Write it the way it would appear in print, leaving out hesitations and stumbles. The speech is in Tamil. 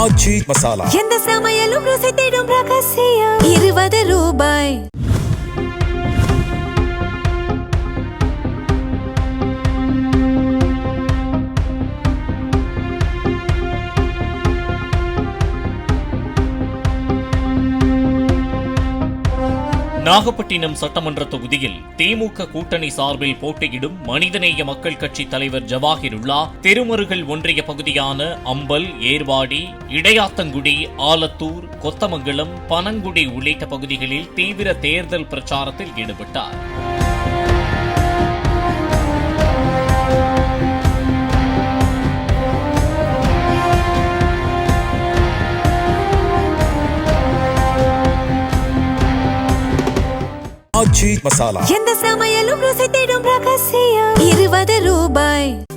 ஆச்சி மசாலா எந்த சமையலும் ருசி தேடும் ரகசியம் ₹20. நாகப்பட்டினம் சட்டமன்ற தொகுதியில் திமுக கூட்டணி சார்பில் போட்டியிடும் மனிதநேய மக்கள் கட்சி தலைவர் ஜவாஹிருல்லா திருமருகல் ஒன்றிய பகுதியான அம்பல், ஏர்வாடி, இடையாத்தங்குடி, ஆலத்தூர், கொத்தமங்கலம், பனங்குடி உள்ளிட்ட பகுதிகளில் தீவிர தேர்தல் பிரச்சாரத்தில் ஈடுபட்டார். ஆச்சி மசாலா எந்த சமையலும் ருசி தேடும் ரகசியம் ₹20.